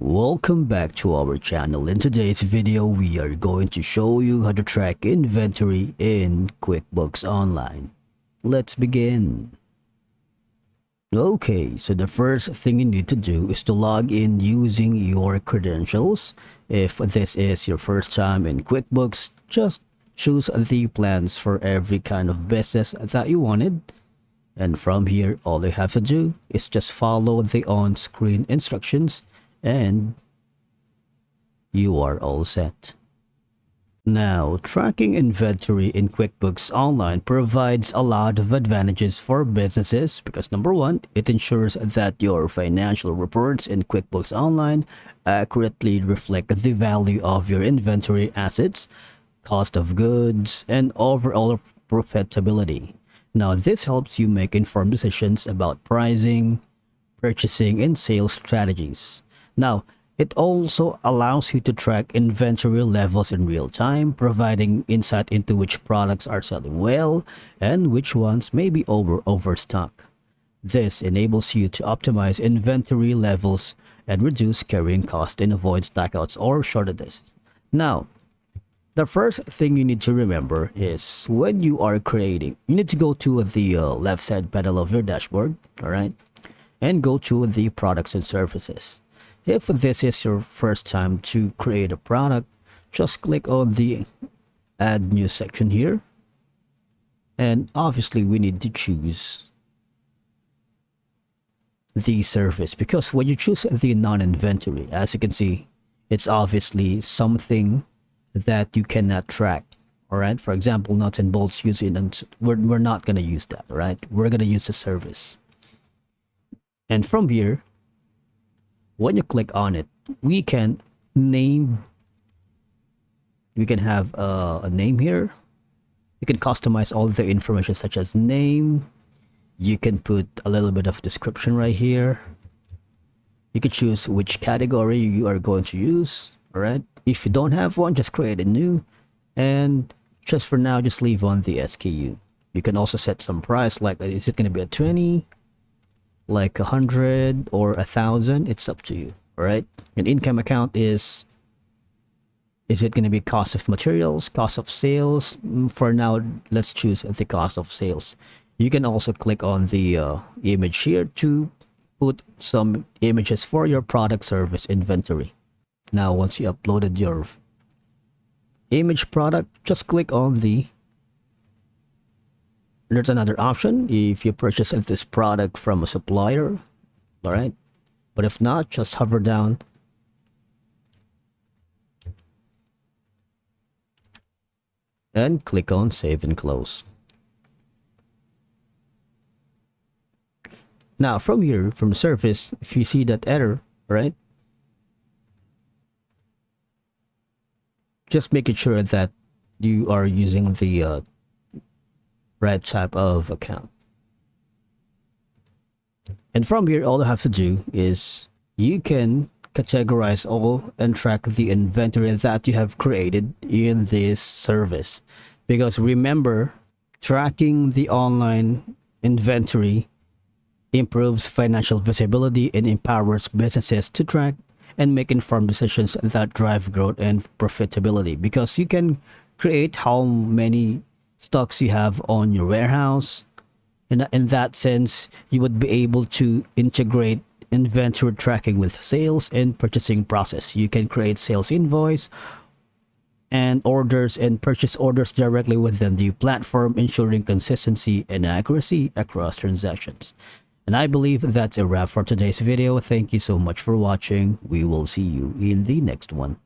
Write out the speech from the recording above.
Welcome back to our channel. In today's video, we are going to show you how to track inventory in QuickBooks Online. Let's begin. Okay, so the first thing you need to do is to log in using your credentials. If this is your first time in QuickBooks, just choose the plans for every kind of business that you wanted. And from here, all you have to do is just follow the on-screen instructions and you are all set. Now, tracking inventory in QuickBooks Online provides a lot of advantages for businesses because number one, it ensures that your financial reports in QuickBooks Online accurately reflect the value of your inventory assets, cost of goods, and overall profitability. Now, this helps you make informed decisions about pricing, purchasing, and sales strategies. Now, it also allows you to track inventory levels in real time, providing insight into which products are selling well and which ones may be overstock. This enables you to optimize inventory levels and reduce carrying costs and avoid stockouts or shortages. Now, the first thing you need to remember is when you are creating, you need to go to the left side panel of your dashboard, all right, and go to the products and services. If this is your first time to create a product, just click on the add new section here. And obviously we need to choose the service because when you choose the non-inventory, as you can see, it's obviously something that you cannot track. All right. For example, nuts and bolts using, and we're not going to use that. All right. We're going to use the service. And from here, when you click on it, we can have a name here. You can customize all the information such as name. You can put a little bit of description right here. You can choose which category you are going to use. All right. If you don't have one, just create a new. And just for now, just leave on the SKU. You can also set some price, like is it going to be a 20? Like 100 or 1,000, it's up to you. All right. An income account is it going to be cost of materials, cost of sales? For now, let's choose the cost of sales. You can also click on the image here to put some images for your product service inventory. Now, once you uploaded your image product, just click on there's another option if you purchase this product from a supplier, all right? But if not, just hover down and click on Save and Close. Now, from here, from the surface, if you see that error, right? Just making sure that you are using the right type of account. And from here, all you have to do is you can categorize all and track the inventory that you have created in this service. Because remember, tracking the online inventory improves financial visibility and empowers businesses to track and make informed decisions that drive growth and profitability. Because you can create how many stocks you have on your warehouse. In that sense, you would be able to integrate inventory tracking with sales and purchasing process. You can create sales invoice and orders and purchase orders directly within the platform, ensuring consistency and accuracy across transactions. And I believe that's a wrap for today's video. Thank you so much for watching. We will see you in the next one.